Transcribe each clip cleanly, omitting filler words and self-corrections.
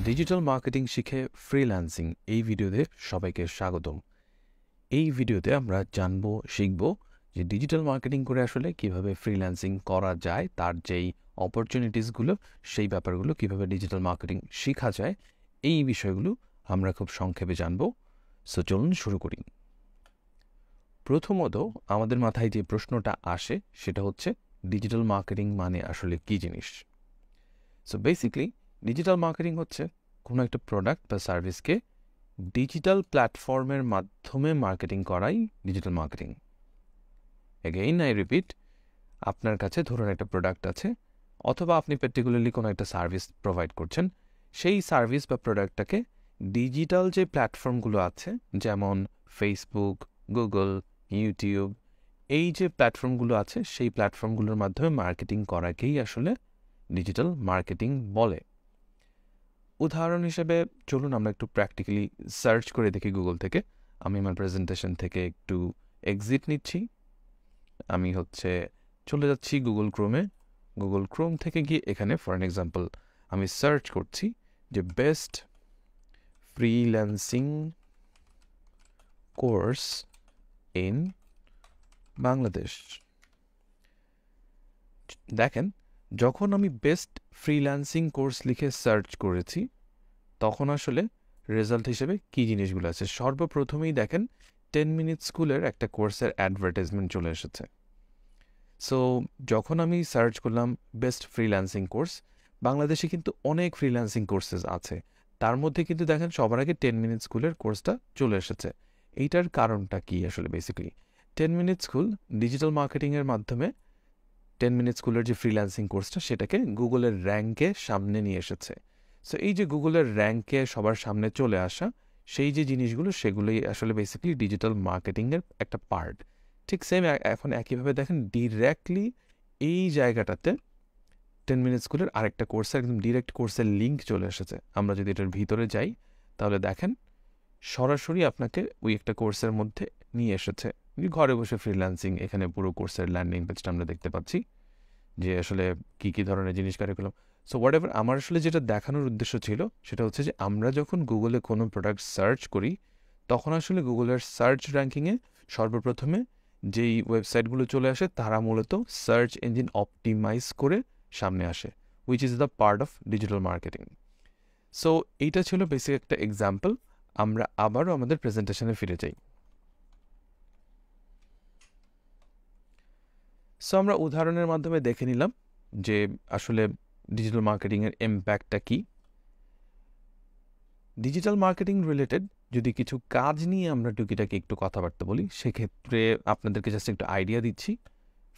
Digital marketing শিখে freelancing এই ভিডিওতে সবাইকে স্বাগতম। এই ভিডিওতে আমরা শিখব যে ডিজিটাল মার্কেটিং করে আসলে কিভাবে ফ্রিল্যান্সিং করা যায়, তার যেই অপরচুনিটিসগুলো সেই ব্যাপারগুলো কিভাবে ডিজিটাল মার্কেটিং শেখা যায়, এই বিষয়গুলো আমরা খুব সংক্ষেপে জানব। সো চলুন শুরু করি। প্রথমত আমাদের মাথায় যে প্রশ্নটা আসে সেটা হচ্ছে ডিজিটাল মার্কেটিং মানে আসলে কী জিনিস। সো বেসিক্যালি ডিজিটাল মার্কেটিং হচ্ছে কোনো একটা প্রোডাক্ট বা সার্ভিসকে ডিজিটাল প্ল্যাটফর্মের মাধ্যমে মার্কেটিং করাই digital marketing. Again I repeat, আপনার কাছে ধরুন একটা প্রোডাক্ট আছে অথবা আপনি পার্টিকুলারলি কোনো একটা সার্ভিস প্রোভাইড করছেন, সেই সার্ভিস বা প্রোডাক্টটাকে ডিজিটাল যে প্ল্যাটফর্মগুলো আছে যেমন ফেসবুক, গুগল, ইউটিউব, এই যে প্ল্যাটফর্মগুলো আছে সেই প্ল্যাটফর্মগুলোর মাধ্যমে মার্কেটিং করাকেই আসলে ডিজিটাল মার্কেটিং বলে। উদাহরণ হিসেবে চলুন আমরা একটু প্র্যাকটিক্যালি সার্চ করে দেখি গুগল থেকে। আমি আমার প্রেজেন্টেশন থেকে একটু এক্সিট নিচ্ছি, আমি চলে যাচ্ছি গুগল ক্রোমে। গুগল ক্রোম থেকে গিয়ে এখানে ফর অ্যান এক্সাম্পল আমি সার্চ করছি যে best freelancing course in Bangladesh. দেখেন, যখন আমি বেস্ট ফ্রিল্যান্সিং কোর্স লিখে সার্চ করেছি তখন আসলে রেজাল্ট হিসেবে কী জিনিসগুলো আছে। সর্বপ্রথমেই দেখেন 10 মিনিট স্কুলের একটা কোর্সের অ্যাডভার্টাইজমেন্ট চলে এসেছে। সো যখন আমি সার্চ করলাম বেস্ট ফ্রিল্যান্সিং কোর্স, বাংলাদেশে কিন্তু অনেক ফ্রিল্যান্সিং কোর্সেস আছে, তার মধ্যে কিন্তু দেখেন সবার আগে 10 মিনিট স্কুলের কোর্সটা চলে এসেছে। এইটার কারণটা কি আসলে? বেসিক্যালি 10 মিনিট স্কুল ডিজিটাল মার্কেটিংয়ের মাধ্যমে 10 মিনিট স্কুলের যে ফ্রিল্যান্সিং কোর্সটা সেটাকে গুগলের র্যাঙ্কে সামনে নিয়ে এসেছে। সো এই যে গুগলের র্যাঙ্কে সবার সামনে চলে আসা, সেই যে জিনিসগুলো সেগুলোই আসলে বেসিক্যালি ডিজিটাল মার্কেটিংয়ের একটা পার্ট। ঠিক সেম এখন একইভাবে দেখেন ডিরেক্টলি এই জায়গাটাতে 10 মিনিট স্কুলের আরেকটা কোর্সের একদম ডিরেক্ট কোর্সের লিঙ্ক চলে এসেছে। আমরা যদি এটার ভিতরে যাই তাহলে দেখেন সরাসরি আপনাকে ওই একটা কোর্সের মধ্যে নিয়ে এসেছে। ঘরে বসে ফ্রিল্যান্সিং, এখানে পুরো কোর্সের ল্যান্ডিং পেজটা আমরা দেখতে পাচ্ছি যে আসলে কী কী ধরনের জিনিস কারিকুলাম। সো হোয়াট এভার, আমার আসলে যেটা দেখানোর উদ্দেশ্য ছিল সেটা হচ্ছে যে আমরা যখন গুগলে কোনো প্রোডাক্ট সার্চ করি তখন আসলে গুগলের সার্চ র্যাঙ্কিংয়ে সর্বপ্রথমে যেই ওয়েবসাইটগুলো চলে আসে তারা মূলত সার্চ ইঞ্জিন অপটিমাইজ করে সামনে আসে, which is the part of digital marketing. So এইটা ছিল বেসিক একটা এক্সাম্পল। আমরা আবারও আমাদের প্রেজেন্টেশনে ফিরে যাই। সো আমরা উদাহরণের মাধ্যমে দেখে নিলাম যে আসলে ডিজিটাল মার্কেটিংয়ের ইম্প্যাক্টটা কী। ডিজিটাল মার্কেটিং রিলেটেড যদি কিছু কাজ নিয়ে আমরা টুকিটাকি একটু কথাবার্তা বলি, সেক্ষেত্রে আপনাদেরকে জাস্ট একটু আইডিয়া দিচ্ছি।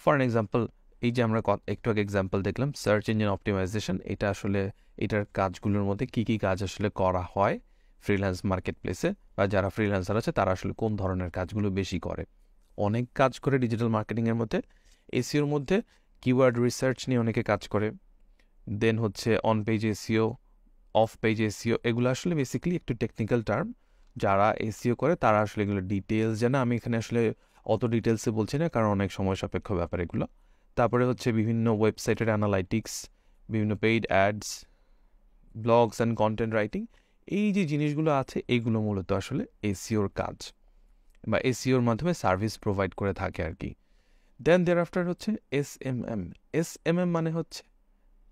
ফর অ্যান এক্সাম্পল, এই যে আমরা একটু আগে এক্সাম্পল দেখলাম সার্চ ইঞ্জিন অপটিমাইজেশন, এটা আসলে এটার কাজগুলোর মধ্যে কী কী কাজ আসলে করা হয় ফ্রিল্যান্স মার্কেট প্লেসে, বা যারা ফ্রিল্যান্সার আছে তারা আসলে কোন ধরনের কাজগুলো বেশি করে। অনেক কাজ করে ডিজিটাল মার্কেটিংয়ের মধ্যে। এসইওর মধ্যে কিওয়ার্ড রিসার্চ নিয়ে অনেকে কাজ করে, then on page SEO, off page SEO, এগুলো আসলে বেসিক্যালি একটু টেকনিক্যাল টার্ম। যারা এসইও করে তারা আসলে এগুলো ডিটেলস জানে, আমি এখানে আসলে অত ডিটেলসে বলছি না কারণ অনেক সময় সাপেক্ষ ব্যাপার এগুলো। তারপরে বিভিন্ন ওয়েবসাইটের অ্যানালাইটিক্স, বিভিন্ন paid ads, blogs and content writing, এই যে জিনিসগুলো আছে এইগুলো মূলত আসলে এসইওর কাজ বা এসইওর মাধ্যমে সার্ভিস প্রোভাইড করে থাকে আর কি। দেন দেয়ার আফটার এসএমএম। এসএমএম মানে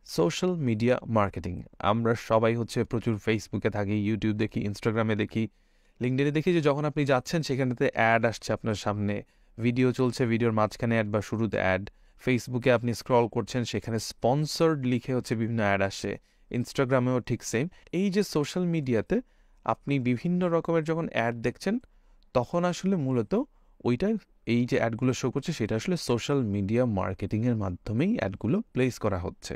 সোশ্যাল মিডিয়া মার্কেটিং। আমরা সবাই প্রচুর ফেসবুকে থাকি, ইউটিউব দেখি, ইনস্টাগ্রামে দেখি, লিঙ্কডইনে দেখি যে যখন আপনি যাচ্ছেন সেখানেতে অ্যাড আসছে আপনার সামনে, ভিডিও চলছে, ভিডিওর মাঝখানে অ্যাড বা শুরুতে অ্যাড। ফেসবুকে আপনি স্ক্রল করছেন, সেখানে স্পন্সর্ড লিখে বিভিন্ন অ্যাড আসে। ইনস্টাগ্রামেও ঠিক সেম। এই যে সোশ্যাল মিডিয়াতে আপনি বিভিন্ন রকমের যখন অ্যাড দেখছেন তখন আসলে মূলত ওইটা, এই যে অ্যাডগুলো শো করছে সেটা আসলে সোশ্যাল মিডিয়া মার্কেটিংয়ের মাধ্যমেই অ্যাডগুলো প্লেস করা হচ্ছে।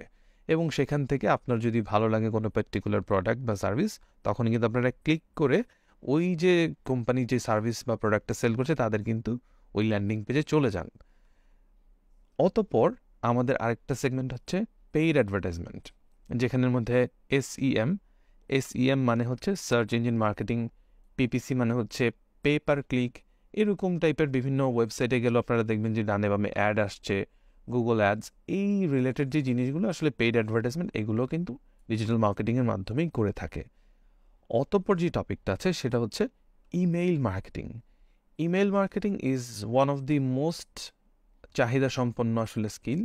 এবং সেখান থেকে আপনার যদি ভালো লাগে কোনো পার্টিকুলার প্রোডাক্ট বা সার্ভিস, তখন কিন্তু আপনারা ক্লিক করে ওই যে কোম্পানি যে সার্ভিস বা প্রোডাক্টটা সেল করছে তাদের কিন্তু ওই ল্যান্ডিং পেজে চলে যান। অতঃপর আমাদের আরেকটা সেগমেন্ট পেইড অ্যাডভার্টাইজমেন্ট, যেখানের মধ্যে এসইএম মানে সার্চ ইঞ্জিন মার্কেটিং, পিপিসি মানে পে পার ক্লিক। এরকম টাইপের বিভিন্ন ওয়েবসাইটে গেলে আপনারা দেখবেন যে ডানে বামে অ্যাড আসছে, গুগল অ্যাডস, এই রিলেটেড যে জিনিসগুলো আসলে পেইড অ্যাডভার্টাইজমেন্ট, এগুলো কিন্তু ডিজিটাল মার্কেটিংয়ের মাধ্যমেই করে থাকে। অতঃপর যে টপিকটা আছে সেটা হচ্ছে email marketing. Email marketing is one of the most চাহিদা সম্পন্ন আসলে স্কিল।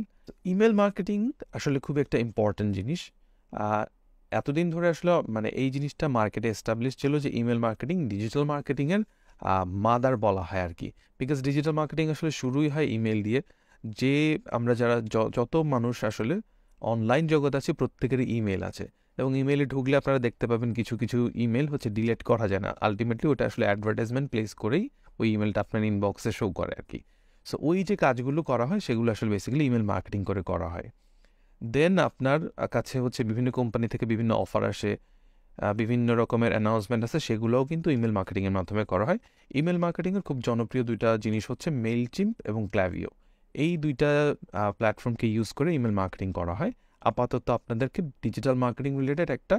ইমেল মার্কেটিং আসলে খুব একটা ইম্পর্ট্যান্ট জিনিস। এতদিন ধরে আসলে মানে এই জিনিসটা মার্কেটে এস্টাবলিশ ছিল যে ইমেল মার্কেটিং ডিজিটাল মার্কেটিংয়ের মাদার বলা হয় আর কি। বিকজ ডিজিটাল মার্কেটিং আসলে শুরুই হয় ইমেল দিয়ে। যে আমরা যারা যত মানুষ আসলে অনলাইন জগৎ আছে প্রত্যেকেরই ইমেল আছে, এবং ইমেলে ঢুকলে আপনারা দেখতে পাবেন কিছু কিছু ইমেল হচ্ছে ডিলিট করা যায় না, আলটিমেটলি ওটা আসলে অ্যাডভার্টাইজমেন্ট প্লেস করেই ওই ইমেলটা আপনার ইনবক্সে শো করে আর কি। সো ওই যে কাজগুলো করা হয় সেগুলো আসলে বেসিক্যালি ইমেল মার্কেটিং করে করা হয়। দেন আপনার কাছে হচ্ছে বিভিন্ন কোম্পানি থেকে বিভিন্ন অফার আসে, বিভিন্ন রকমের অ্যানাউন্সমেন্ট আছে, সেগুলোও কিন্তু ইমেল মার্কেটিংয়ের মাধ্যমে করা হয়। ইমেল মার্কেটিংয়ের খুব জনপ্রিয় দুইটা জিনিস হচ্ছে মেইলচিম্প এবং ক্ল্যাভিও। এই দুইটা প্ল্যাটফর্মকে ইউজ করে ইমেল মার্কেটিং করা হয়। আপাতত আপনাদেরকে ডিজিটাল মার্কেটিং রিলেটেড একটা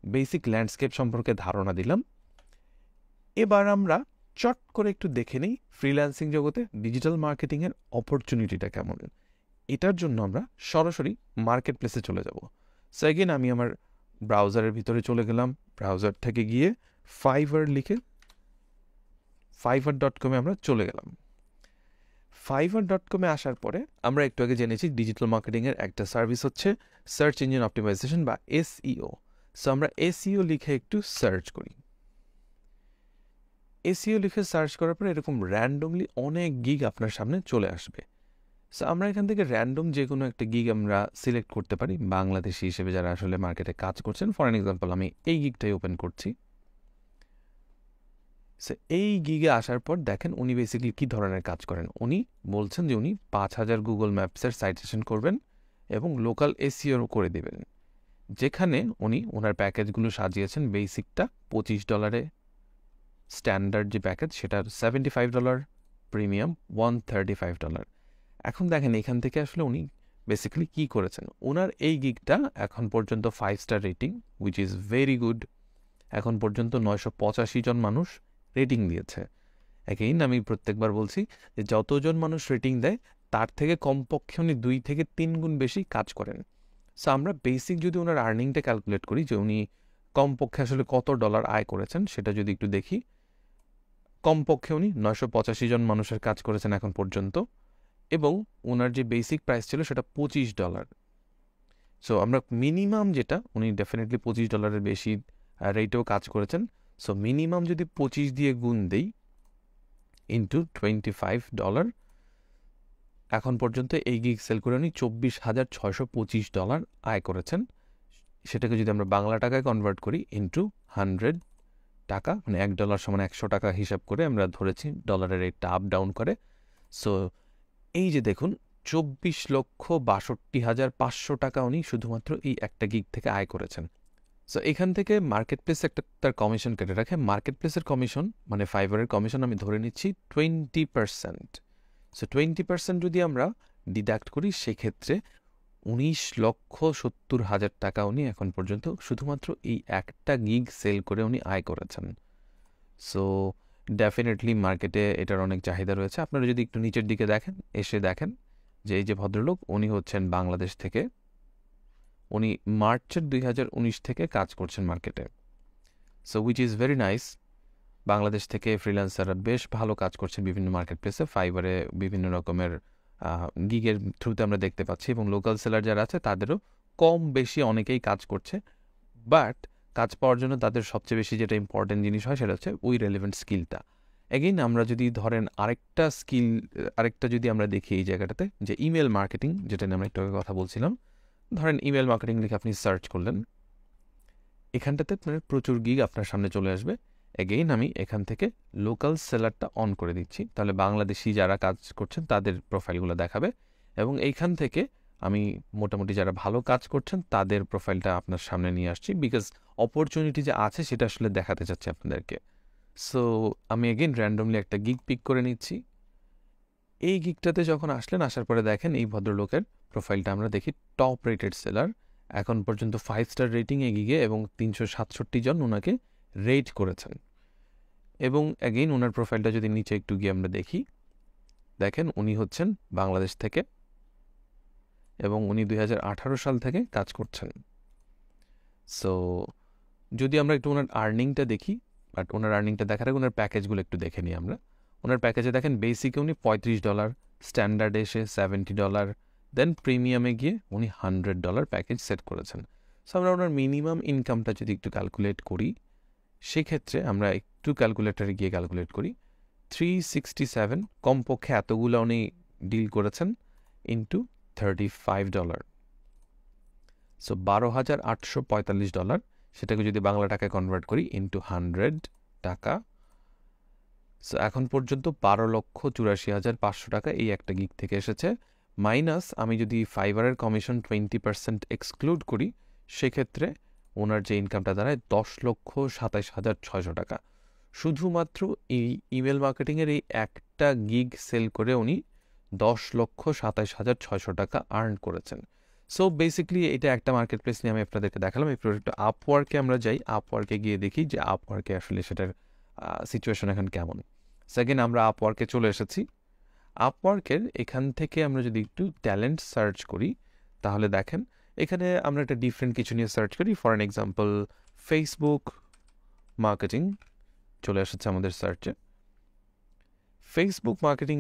বেসিক ল্যান্ডস্কেপ সম্পর্কে ধারণা দিলাম। এবার আমরা চট করে একটু দেখে নিই ফ্রিল্যান্সিং জগতে ডিজিটাল মার্কেটিংয়ের অপরচুনিটিটা কেমন। এটার জন্য আমরা সরাসরি মার্কেট প্লেসে চলে যাব। সো এগেন আমি আমার ব্রাউজারের ভিতরে চলে গেলাম, ব্রাউজার থেকে গিয়ে fiverr.com-এ আমরা চলে গেলাম। fiverr.com-এ আসার পরে আমরা একটু আগে জেনেছি ডিজিটাল মার্কেটিংয়ের একটা সার্ভিস হচ্ছে সার্চ ইঞ্জিন অপটিমাইজেশন বা এসইও। সো আমরা এসইও লিখে একটু সার্চ করি। এসইও লিখে সার্চ করার পরে এরকম র্যান্ডমলি অনেক গিগ আপনার সামনে চলে আসবে। সো আমরা এখান থেকে র্যান্ডম যে কোনো একটা গিগ আমরা সিলেক্ট করতে পারি বাংলাদেশি হিসেবে যারা আসলে মার্কেটে কাজ করছেন। ফর অ্যান এক্সাম্পল আমি এই গিগটাই ওপেন করছি। সো এই গিগে আসার পর দেখেন উনি বেসিক্যালি কী ধরনের কাজ করেন। উনি বলছেন যে উনি 5000 গুগল ম্যাপসের সাইটেশন করবেন এবং লোকাল এসইও করে দেবেন, যেখানে উনি ওনার প্যাকেজগুলো সাজিয়েছেন। বেসিকটা $25, স্ট্যান্ডার্ড যে প্যাকেজ সেটার $75, প্রিমিয়াম $135। এখন দেখেন এখান থেকে আসলে উনি বেসিক্যালি কী করেছেন। ওনার এই গিগটা এখন পর্যন্ত 5 star rating, which is very good. এখন পর্যন্ত 985 জন মানুষ রেটিং দিয়েছে। এগেইন আমি প্রত্যেকবার বলছি যে যতজন মানুষ রেটিং দেয় তার থেকে কমপক্ষে উনি 2 থেকে 3 গুণ বেশি কাজ করেন। সো আমরা বেসিক যদি ওনার আর্নিংটা ক্যালকুলেট করি যে উনি কমপক্ষে আসলে কত ডলার আয় করেছেন সেটা যদি একটু দেখি, কমপক্ষে উনি 985 জন মানুষের কাজ করেছেন এখন পর্যন্ত, এবং ওনার যে বেসিক প্রাইস ছিল সেটা $25। সো আমরা মিনিমাম যেটা উনি ডেফিনেটলি $25 বেশি রেটেও কাজ করেছেন। সো মিনিমাম যদি 25 দিয়ে গুণ দেই ইন্টু $25, এখন পর্যন্ত এই গিগ সেল করে উনি $24,625 আয় করেছেন। সেটাকে যদি আমরা বাংলা টাকায় কনভার্ট করি ইন্টু 100 টাকা, মানে $1 সমান 100 টাকা হিসাব করে আমরা ধরেছি, ডলারের রেটটা আপ ডাউন করে। সো এই যে দেখুন 24,62,500 টাকা উনি শুধুমাত্র এই একটা গিগ থেকে আয় করেছেন। সো এখান থেকে মার্কেট প্লেস একটা তার কমিশন কেটে রাখে। মার্কেট প্লেসের কমিশন মানে ফাইবারের কমিশন আমি ধরে নিচ্ছি 20%। সো 20% যদি আমরা ডিডাক্ট করি সেক্ষেত্রে 19,70,000 টাকা উনি এখন পর্যন্ত শুধুমাত্র এই একটা গিগ সেল করে উনি আয় করেছেন। সো ডেফিনেটলি মার্কেটে এটার অনেক চাহিদা রয়েছে। আপনারা যদি একটু নিচের দিকে দেখেন, এসে দেখেন যে এই যে ভদ্রলোক উনি হচ্ছেন বাংলাদেশ থেকে, উনি মার্চের 2019 থেকে কাজ করছেন মার্কেটে। So which is very nice. Bangladesh থেকে ফ্রিল্যান্সাররা বেশ ভালো কাজ করছেন বিভিন্ন মার্কেট প্লেসে, ফাইবারে বিভিন্ন রকমের গিগের থ্রুতে আমরা দেখতে পাচ্ছি, এবং লোকাল সেলার যারা আছে তাদেরও কম বেশি অনেকেই কাজ করছে। বাট কাজ পাওয়ার জন্য তাদের সবচেয়ে বেশি যেটা ইম্পর্টেন্ট জিনিস হয় সেটা হচ্ছে ওই রেলেভেন্ট স্কিলটা। এগেইন আমরা যদি ধরেন আরেকটা যদি আমরা দেখি এই জায়গাটাতে যে ইমেল মার্কেটিং, যেটা নিয়ে আমরা একটু আগে কথা বলছিলাম, ধরেন ইমেল মার্কেটিং লিখে আপনি সার্চ করলেন, এখানটাতে আপনার প্রচুর গিগ আপনার সামনে চলে আসবে। এগেইন আমি এখান থেকে লোকাল সেলারটা অন করে দিচ্ছি, তাহলে বাংলাদেশি যারা কাজ করছেন তাদের প্রোফাইলগুলো দেখাবে, এবং এইখান থেকে আমি মোটামুটি যারা ভালো কাজ করছেন তাদের প্রোফাইলটা আপনার সামনে নিয়ে আসছি, বিকজ অপরচুনিটি যে আছে সেটা আসলে দেখাতে চাচ্ছি আপনাদেরকে। সো আমি এগেইন র্যান্ডমলি একটা গিগ পিক করে নিচ্ছি। এই গিগটাতে যখন আসলেন, আসার পরে দেখেন এই ভদ্রলোকের প্রোফাইলটা আমরা দেখি টপ রেটেড সেলার, এখন পর্যন্ত 5 স্টার রেটিং এ গিগে, এবং 367 জন ওনাকে রেট করেছেন। এবং অ্যাগেইন ওনার প্রোফাইলটা যদি নিচে একটু গিয়ে আমরা দেখি, দেখেন উনি হচ্ছেন বাংলাদেশ থেকে, এবং উনি 2018 সাল থেকে কাজ করছেন। সো যদি আমরা একটু ওনার আর্নিংটা দেখি, বাট ওনার আর্নিংটা দেখার আগে ওনার প্যাকেজগুলো একটু দেখে নিই আমরা। ওনার প্যাকেজে দেখেন বেসিকে উনি $35, স্ট্যান্ডার্ডে এসে $70, দেন প্রিমিয়ামে গিয়ে উনি $100 প্যাকেজ সেট করেছেন। সো আমরা ওনার মিনিমাম ইনকামটা যদি একটু ক্যালকুলেট করি, সেক্ষেত্রে আমরা একটু ক্যালকুলেটারে গিয়ে ক্যালকুলেট করি, 367 কমপক্ষে এতগুলো উনি ডিল করেছেন ইন্টু $35, সো $12,845, সেটাকে যদি বাংলা টাকায় কনভার্ট করি ইন্টু 100 টাকা, সো এখন পর্যন্ত 12,84,500 টাকা এই একটা গিগ থেকে এসেছে। মাইনাস আমি যদি ফাইবারের কমিশন 20% এক্সক্লুড করি, সেক্ষেত্রে ওনার যে ইনকামটা দাঁড়ায় 10,27,600 টাকা। শুধুমাত্র এই ইমেল মার্কেটিংয়ের এই একটা গিগ সেল করে উনি 10,27,600 টাকা আর্ন করেছেন। সো বেসিক্যালি এটা একটা মার্কেট প্লেস নিয়ে আমি আপনাদেরকে দেখালাম। এই প্রোডাক্টটা আপওয়ার্কে আমরা যাই, আপওয়ার্কে গিয়ে দেখি যে আপওয়ার্কে আসলে সেটার সিচুয়েশন এখন কেমন। সেকেন্ড আমরা আপওয়ার্কে চলে এসেছি। আপওয়ার্কের এখান থেকে আমরা যদি একটু ট্যালেন্ট সার্চ করি, তাহলে দেখেন এখানে আমরা একটা ডিফারেন্ট কিছু নিয়ে সার্চ করি। For an example Facebook marketing চলে এসেছে আমাদের সার্চে। ফেসবুক মার্কেটিং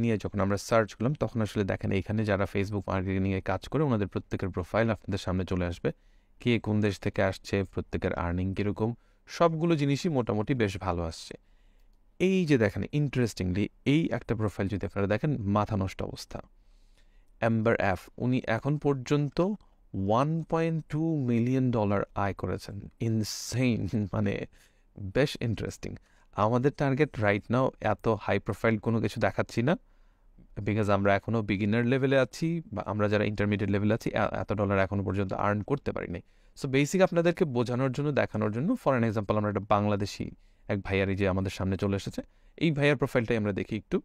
নিয়ে যখন আমরা সার্চ করলাম, তখন আসলে দেখেন এখানে যারা ফেসবুক মার্কেটিং নিয়ে কাজ করে ওনাদের প্রত্যেকের প্রোফাইল আপনাদের সামনে চলে আসবে, কে কোন দেশ থেকে আসছে, প্রত্যেকের আর্নিং কীরকম, সবগুলো জিনিসই মোটামুটি বেশ ভালো আসছে। এই যে দেখেন ইন্টারেস্টিংলি এই একটা প্রোফাইল যদি আপনারা দেখেন, মাথা নষ্ট অবস্থা, অ্যাম্বার এফ, উনি এখন পর্যন্ত $1.2 মিলিয়ন আয় করেছেন। ইনসেইন, মানে বেশ ইন্টারেস্টিং। আমাদের টার্গেট রাইট নাও এত হাই প্রোফাইল কোনো কিছু দেখাচ্ছি না, বিকজ আমরা এখনও বিগিনার লেভেলে আছি, বা আমরা যারা ইন্টারমিডিয়েট লেভেলে আছি এত ডলার এখনও পর্যন্ত আর্ন করতে পারিনি। সো বেসিক আপনাদেরকে বোঝানোর জন্য, দেখানোর জন্য, ফর অ্যান এক্সাম্পল আমরা একটা বাংলাদেশি এক ভাইয়ারই যে আমাদের সামনে চলে এসেছে, এই ভাইয়ার প্রোফাইলটাই আমরা দেখি একটু।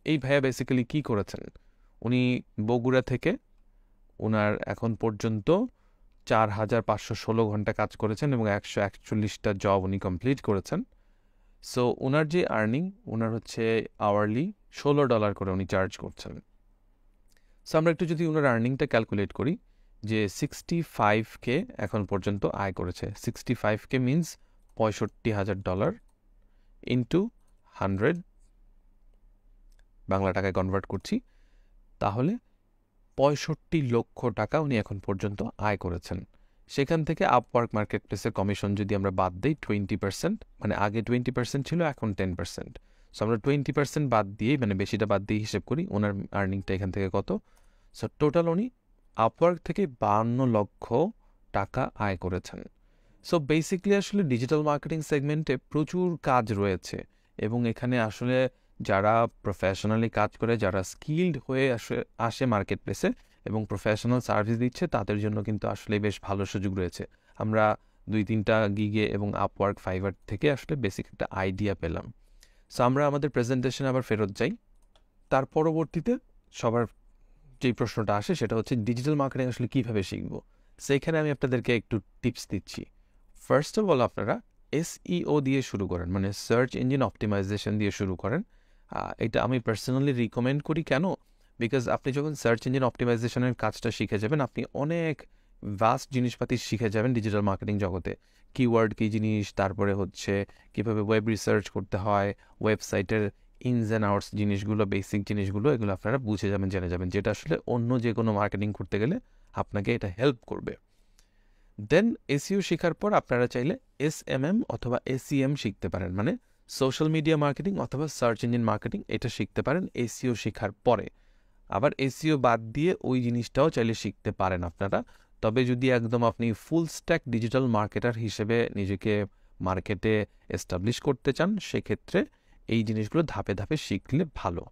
এই ভাইয়া বেসিক্যালি কী করেছেন, উনি বগুড়া থেকে ওনার এখন পর্যন্ত 4,516 ঘন্টা কাজ করেছেন এবং 141টা জব উনি কমপ্লিট করেছেন। সো ওনার যে আর্নিং, ওনার হচ্ছে আওয়ারলি $16 করে উনি চার্জ করছেন। সো আমরা একটু যদি ওনার আর্নিংটা ক্যালকুলেট করি, যে 65K এখন পর্যন্ত আয় করেছে, 65K মিনস $65,000 ইন্টু 100 বাংলা টাকায় কনভার্ট করছি, তাহলে 65 লক্ষ টাকা উনি এখন পর্যন্ত আয় করেছেন। সেখান থেকে আপওয়ার্ক মার্কেট প্লেসের কমিশন যদি আমরা বাদ দিই 20%, মানে আগে 20% ছিল, এখন 10%। সো আমরা 20% বাদ দিয়েই, মানে বেশিটা বাদ দিয়ে হিসেব করি ওনার আর্নিংটা এখান থেকে কত। সো টোটাল উনি আপওয়ার্ক থেকে 52 লক্ষ টাকা আয় করেছেন। সো বেসিক্যালি আসলে ডিজিটাল মার্কেটিং সেগমেন্টে প্রচুর কাজ রয়েছে, এবং এখানে আসলে যারা প্রফেশনালি কাজ করে, যারা স্কিল্ড হয়ে আসে মার্কেট প্লেসে এবং প্রফেশনাল সার্ভিস দিচ্ছে, তাদের জন্য কিন্তু আসলে বেশ ভালো সুযোগ রয়েছে। আমরা 2-3টা গিগে এবং আপওয়ার্ক, ফাইবার থেকে আসলে বেসিক একটা আইডিয়া পেলাম। সো আমরা আমাদের প্রেজেন্টেশনে আবার ফেরত যাই। তার পরবর্তীতে সবার যেই প্রশ্নটা আসে সেটা হচ্ছে ডিজিটাল মার্কেটিং আসলে কীভাবে শিখবো। সেইখানে আমি আপনাদেরকে একটু টিপস দিচ্ছি। ফার্স্ট অফ অল আপনারা SEO দিয়ে শুরু করেন, মানে সার্চ ইঞ্জিন অপটিমাইজেশন দিয়ে শুরু করেন। এটা আমি পার্সোনালি রিকমেন্ড করি। কেন? বিকজ আপনি যখন সার্চ ইঞ্জিন অপটিমাইজেশনের কাজটা শিখে যাবেন, আপনি অনেক ভাস্ট জিনিসপাতি শিখে যাবেন ডিজিটাল মার্কেটিং জগতে। কিওয়ার্ড কী জিনিস, তারপরে হচ্ছে কীভাবে ওয়েব রিসার্চ করতে হয়, ওয়েবসাইটের ইনস অ্যান্ড আউটস জিনিসগুলো, বেসিক জিনিসগুলো, এগুলো আপনারা বুঝে যাবেন, জেনে যাবেন, যেটা আসলে অন্য যে কোনো মার্কেটিং করতে গেলে আপনাকে এটা হেল্প করবে। দেন SEO শেখার পর আপনারা চাইলে SMM অথবা SEM শিখতে পারেন, মানে সোশ্যাল মিডিয়া মার্কেটিং অথবা সার্চ ইঞ্জিন মার্কেটিং, এটা শিখতে পারেন SEO শেখার পরে। আবার SEO বাদ দিয়ে ওই জিনিসটাও চাইলে শিখতে পারেন আপনারা। তবে যদি একদম আপনি ফুল স্ট্যাক ডিজিটাল মার্কেটার হিসেবে নিজেকে মার্কেটে এস্টাবলিশ করতে চান, সেক্ষেত্রে এই জিনিসগুলো ধাপে ধাপে শিখলে ভালো।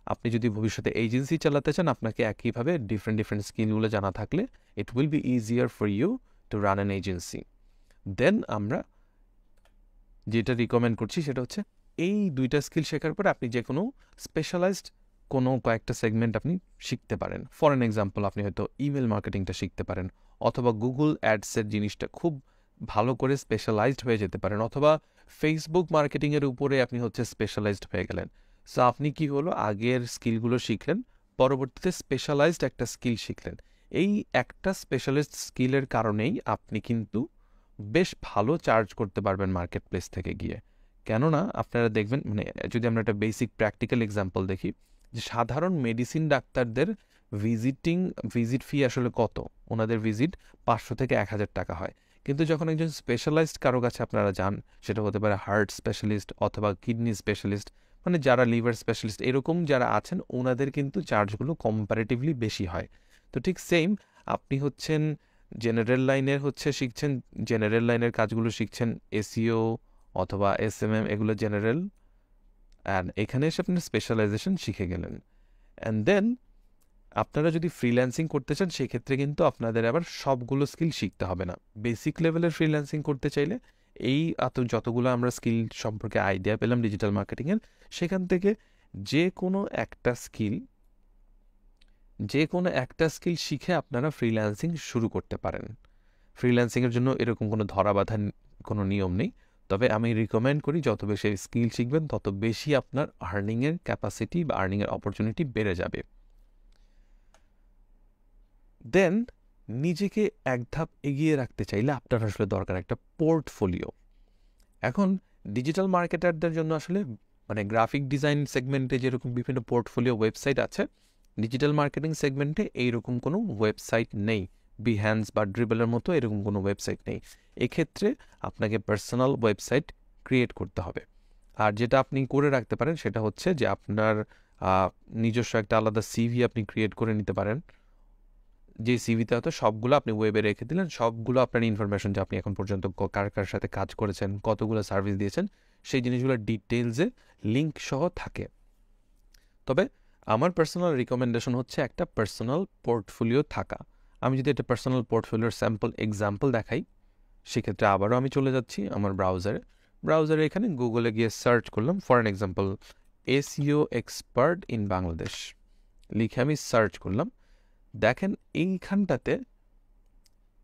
আপনি যদি ভবিষ্যতে এজেন্সি চালাতে চান, আপনাকে একইভাবে ডিফারেন্ট স্কিলগুলো জানা থাকলে it will be easier for you to run an agency. Then আমরা যেটা রিকমেন্ড করছি সেটা হচ্ছে এই 2টা স্কিল শেখার পরে আপনি যে কোনো স্পেশালাইজড কোনো কয়েকটা সেগমেন্ট আপনি শিখতে পারেন। ফর অ্যান এক্সাম্পল আপনি হয়তো ইমেল মার্কেটিংটা শিখতে পারেন, অথবা গুগল অ্যাডসের জিনিসটা খুব ভালো করে স্পেশালাইজড হয়ে যেতে পারেন, অথবা ফেসবুক মার্কেটিংয়ের উপরে আপনি হচ্ছে স্পেশালাইজড হয়ে গেলেন। সো আপনি কি হলো, আগের স্কিলগুলো শিখলেন, পরবর্তীতে স্পেশালাইজড একটা স্কিল শিখলেন। এই একটা স্পেশালিস্ট স্কিলের কারণেই আপনি কিন্তু বেশ ভালো চার্জ করতে পারবেন মার্কেট প্লেস থেকে গিয়ে। কেননা আপনারা দেখবেন, মানে যদি আমরা একটা বেসিক প্র্যাকটিক্যাল এক্সাম্পল দেখি, যে সাধারণ মেডিসিন ডাক্তারদের ভিজিট ফি আসলে কত, ওনাদের ভিজিট 500 থেকে 1000 টাকা হয়। কিন্তু যখন একজন স্পেশালাইজড কারো কাছে আপনারা যান, সেটা হতে পারে হার্ট স্পেশালিস্ট অথবা কিডনি স্পেশালিস্ট, মানে যারা লিভার স্পেশালিস্ট এরকম যারা আছেন, ওনাদের কিন্তু চার্জগুলো কম্পারেটিভলি বেশি হয়। তো ঠিক সেম, আপনি হচ্ছেন জেনারেল লাইনের শিখছেন, জেনারেল লাইনের কাজগুলো শিখছেন, এসইও অথবা এসএমএম, এগুলো জেনারেল, অ্যান্ড এখানে এসে আপনি স্পেশালাইজেশন শিখে গেলেন। অ্যান্ড দেন আপনারা যদি ফ্রিল্যান্সিং করতে চান, সেক্ষেত্রে কিন্তু আপনাদের আবার সবগুলো স্কিল শিখতে হবে না। বেসিক লেভেলের ফ্রিল্যান্সিং করতে চাইলে এই যতগুলো আমরা স্কিল সম্পর্কে আইডিয়া পেলাম ডিজিটাল মার্কেটিংয়ের, সেখান থেকে যে কোনো একটা স্কিল শিখে আপনারা ফ্রিল্যান্সিং শুরু করতে পারেন। ফ্রিল্যান্সিংয়ের জন্য এরকম কোনো ধরাবাঁধা কোনো নিয়ম নেই, তবে আমি রিকমেন্ড করি যত বেশি স্কিল শিখবেন তত বেশি আপনার আর্নিংয়ের ক্যাপাসিটি বা আর্নিংয়ের অপরচুনিটি বেড়ে যাবে। দেন নিজেকে এক ধাপ এগিয়ে রাখতে চাইলে আপনার আসলে দরকার একটা পোর্টফোলিও। এখন ডিজিটাল মার্কেটারদের জন্য আসলে, মানে গ্রাফিক ডিজাইন সেগমেন্টে যেরকম বিভিন্ন পোর্টফোলিও ওয়েবসাইট আছে, ডিজিটাল মার্কেটিং সেগমেন্টে এইরকম কোনো ওয়েবসাইট নেই। বিহ্যান্স বা ড্রিবলের মতো এরকম কোনো ওয়েবসাইট নেই। এক্ষেত্রে আপনাকে পার্সোনাল ওয়েবসাইট ক্রিয়েট করতে হবে। আর যেটা আপনি করে রাখতে পারেন সেটা হচ্ছে যে আপনার নিজস্ব একটা আলাদা সিভি আপনি ক্রিয়েট করে নিতে পারেন, যে সিভিতে হয়তো সবগুলো আপনি ওয়েবে রেখে দিলেন, সবগুলো আপনার ইনফরমেশন, যে আপনি এখন পর্যন্ত কার কার সাথে কাজ করেছেন, কতগুলো সার্ভিস দিয়েছেন, সেই জিনিসগুলো ডিটেলসে লিঙ্ক সহ থাকে। তবে আমার পার্সোনাল রিকমেন্ডেশন হচ্ছে একটা পার্সোনাল পোর্টফোলিও থাকা। আমি যদি একটা পার্সোনাল পোর্টফোলিওর এক্সাম্পল দেখাই, সেক্ষেত্রে আবারও আমি চলে যাচ্ছি আমার ব্রাউজারে এখানে গুগলে গিয়ে সার্চ করলাম for an example SEO expert in Bangladesh লিখে আমি সার্চ করলাম। দেখেন এইখানটাতে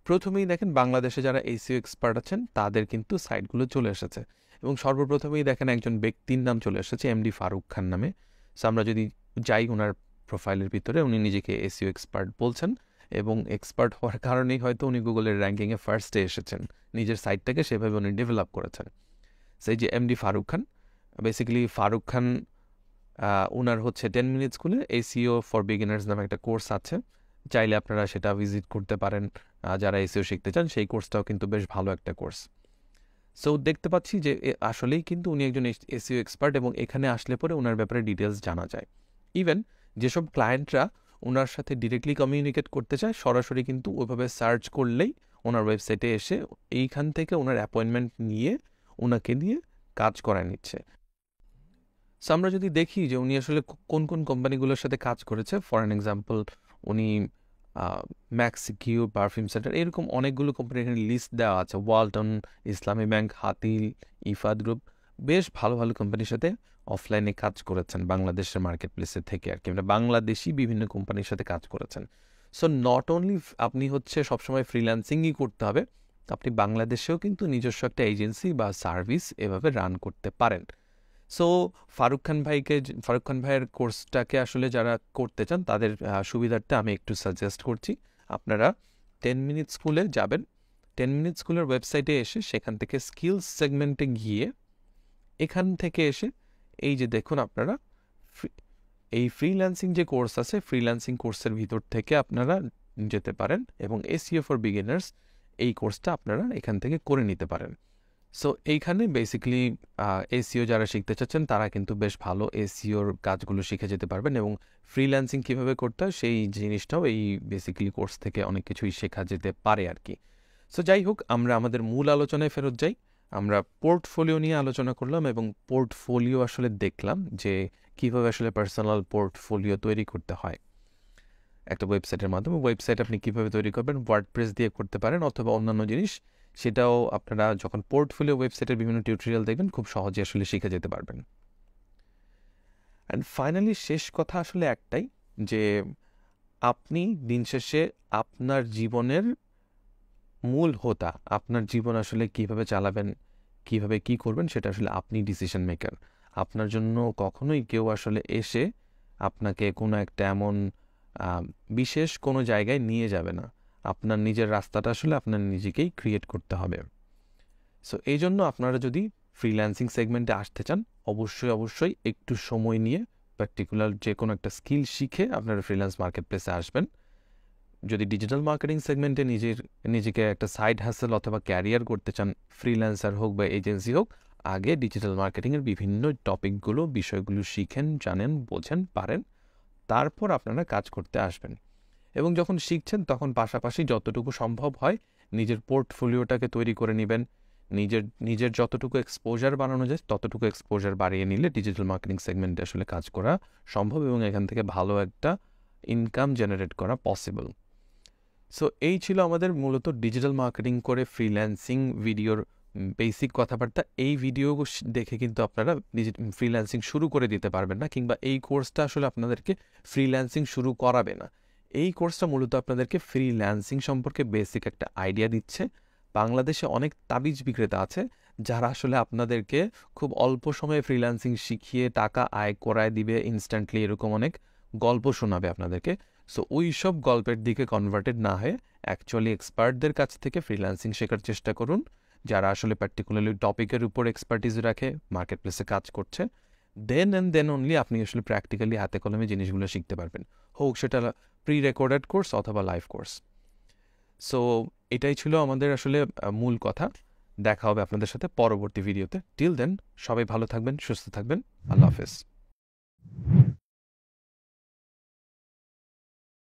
প্রথমেই দেখেন বাংলাদেশে যারা এসইও এক্সপার্ট আছেন তাদের কিন্তু সাইটগুলো চলে এসেছে, এবং সর্বপ্রথমেই দেখেন একজন ব্যক্তির নাম চলে এসেছে, এমডি ফারুক খান নামে। সো আমরা যদি যাই ওনার প্রোফাইলের ভিতরে, উনি নিজেকে এসইও এক্সপার্ট বলছেন, এবং এক্সপার্ট হওয়ার কারণেই হয়তো উনি গুগলের র্যাঙ্কিংয়ে ফার্স্টে এসেছেন, নিজের সাইটটাকে সেভাবে উনি ডেভেলপ করেছেন। সেই যে এমডি ফারুক খান, বেসিক্যালি ফারুক খান ওনার হচ্ছে 10 মিনিট স্কুলে এসইও ফর বিগিনার্স নামে একটা কোর্স আছে, চাইলে আপনারা সেটা ভিজিট করতে পারেন। যারা এসইও শিখতে চান, সেই কোর্সটাও কিন্তু বেশ ভালো একটা কোর্স। সো দেখতে পাচ্ছি যে আসলেই কিন্তু উনি একজন এসইও এক্সপার্ট, এবং এখানে আসলে পরে ওনার ব্যাপারে ডিটেলস জানা যায়। ইভেন যেসব ক্লায়েন্টরা ওনার সাথে ডিরেক্টলি কমিউনিকেট করতে চায়, সরাসরি কিন্তু ওইভাবে সার্চ করলেই ওনার ওয়েবসাইটে এসে এইখান থেকে ওনার অ্যাপয়েন্টমেন্ট নিয়ে ওনাকে দিয়ে কাজ করায় নিচ্ছে। সো আমরা যদি দেখি যে উনি আসলে কোন কোন কোম্পানিগুলোর সাথে কাজ করেছে, ফর অ্যান এক্সাম্পল উনি ম্যাক্সিকিউ, পারফিউম সেন্টার, এরকম অনেকগুলো কোম্পানি এখানে লিস্ট দেওয়া আছে, ওয়ালটন, ইসলামী ব্যাংক, হাতিল, ইফাদ গ্রুপ, বেশ ভালো ভালো কোম্পানির সাথে অফলাইনে কাজ করেছেন বাংলাদেশের মার্কেট প্লেসের থেকে আর কি, মানে বাংলাদেশি বিভিন্ন কোম্পানির সাথে কাজ করেছেন। সো নট অনলি আপনি হচ্ছে সবসময় ফ্রিল্যান্সিংই করতে হবে, আপনি বাংলাদেশেও কিন্তু নিজস্ব একটা এজেন্সি বা সার্ভিস এভাবে রান করতে পারেন। সো ফারুক খান ভাইয়ের কোর্সটাকে আসলে যারা করতে চান তাদের সুবিধার্থে আমি একটু সাজেস্ট করছি, আপনারা 10 মিনিট স্কুলে যাবেন। 10 মিনিট স্কুলের ওয়েবসাইটে এসে সেখান থেকে স্কিলস সেগমেন্টে গিয়ে এখান থেকে এসে এই যে দেখুন আপনারা এই ফ্রিল্যান্সিং যে কোর্স আছে, ফ্রিল্যান্সিং কোর্সের ভিতর থেকে আপনারা যেতে পারেন, এবং এসইও ফর বিগিনার্স এই কোর্সটা আপনারা এখান থেকে করে নিতে পারেন। সো এইখানে বেসিক্যালি এসইও যারা শিখতে চাচ্ছেন তারা কিন্তু বেশ ভালো এসইওর কাজগুলো শিখে যেতে পারবেন, এবং ফ্রিল্যান্সিং কীভাবে করতে হয় সেই জিনিসটাও এই বেসিক্যালি কোর্স থেকে অনেক কিছুই শেখা যেতে পারে আর কি। সো যাই হোক, আমরা আমাদের মূল আলোচনায় ফেরত যাই। আমরা পোর্টফোলিও নিয়ে আলোচনা করলাম, এবং পোর্টফোলিও আসলে দেখলাম যে কীভাবে আসলে পার্সোনাল পোর্টফোলিও তৈরি করতে হয় একটা ওয়েবসাইটের মাধ্যমে। ওয়েবসাইট আপনি কীভাবে তৈরি করবেন, ওয়ার্ডপ্রেস দিয়ে করতে পারেন অথবা অন্যান্য জিনিস, সেটাও আপনারা যখন পোর্টফোলিও ওয়েবসাইটের বিভিন্ন টিউটোরিয়াল দেখবেন খুব সহজে আসলে শিখে যেতে পারবেন। অ্যান্ড ফাইনালি শেষ কথা আসলে একটাই, যে আপনি দিন শেষে আপনার জীবনের মূল হোতা, আপনার জীবন আসলে কিভাবে চালাবেন, কিভাবে কি করবেন, সেটা আসলে আপনি ডিসিশন মেকার। আপনার জন্য কখনোই কেউ আসলে এসে আপনাকে কোনো একটা এমন বিশেষ কোনো জায়গায় নিয়ে যাবে না। আপনার নিজের রাস্তাটা আসলে আপনার নিজেকেই ক্রিয়েট করতে হবে। সো এই জন্য আপনারা যদি ফ্রিল্যান্সিং সেগমেন্টে আসতে চান, অবশ্যই একটু সময় নিয়ে পার্টিকুলার যে কোনো একটা স্কিল শিখে আপনারা ফ্রিল্যান্স মার্কেট প্লেসে আসবেন। যদি ডিজিটাল মার্কেটিং সেগমেন্টে নিজেকে একটা সাইড হাসেল অথবা ক্যারিয়ার করতে চান, ফ্রিল্যান্সার হোক বা এজেন্সি হোক, আগে ডিজিটাল মার্কেটিংয়ের বিভিন্ন টপিকগুলো বিষয়গুলো শিখেন, জানেন, বোঝেন, পারেন, তারপর আপনারা কাজ করতে আসবেন। এবং যখন শিখছেন তখন পাশাপাশি যতটুকু সম্ভব হয় নিজের পোর্টফোলিওটাকে তৈরি করে নেবেন। নিজের যতটুকু এক্সপোজার বাড়ানো যায় ততটুকু এক্সপোজার বাড়িয়ে নিলে ডিজিটাল মার্কেটিং সেগমেন্টে আসলে কাজ করা সম্ভব এবং এখান থেকে ভালো একটা ইনকাম জেনারেট করা পসিবল। সো এই ছিল আমাদের মূলত ডিজিটাল মার্কেটিং করে ফ্রিল্যান্সিং ভিডিওর বেসিক কথাবার্তা। এই ভিডিও দেখে কিন্তু আপনারা ফ্রিল্যান্সিং শুরু করে দিতে পারবেন না, কিংবা এই কোর্সটা আসলে আপনাদেরকে ফ্রিল্যান্সিং শুরু করাবে না। এই কোর্সটা মূলত আপনাদেরকে ফ্রিল্যান্সিং সম্পর্কে বেসিক একটা আইডিয়া দিচ্ছে। বাংলাদেশে অনেক তাবিজ বিক্রেতা আছে যারা আসলে আপনাদেরকে খুব অল্প সময়ে ফ্রিল্যান্সিং শিখিয়ে টাকা আয় করায় দিবে ইনস্ট্যান্টলি, এরকম অনেক গল্প শোনাবে আপনাদেরকে। সো ওই সব গল্পের দিকে কনভার্টেড না হয়ে অ্যাকচুয়ালি এক্সপার্টদের কাছ থেকে ফ্রিল্যান্সিং শেখার চেষ্টা করুন, যারা আসলে পার্টিকুলারলি টপিকের উপর এক্সপার্টিস রাখে, মার্কেট প্লেসে কাজ করছে। দেন অনলি আপনি আসলে প্র্যাকটিক্যালি হাতে কলমে জিনিসগুলো শিখতে পারবেন, হোক সেটা প্রি রেকর্ডেড কোর্স অথবা লাইভ কোর্স। সো এটাই ছিল আমাদের আসলে মূল কথা। দেখা হবে আপনাদের সাথে পরবর্তী ভিডিওতে। টিল দেন সবাই ভালো থাকবেন, সুস্থ থাকবেন। আল্লাহ হাফেজ।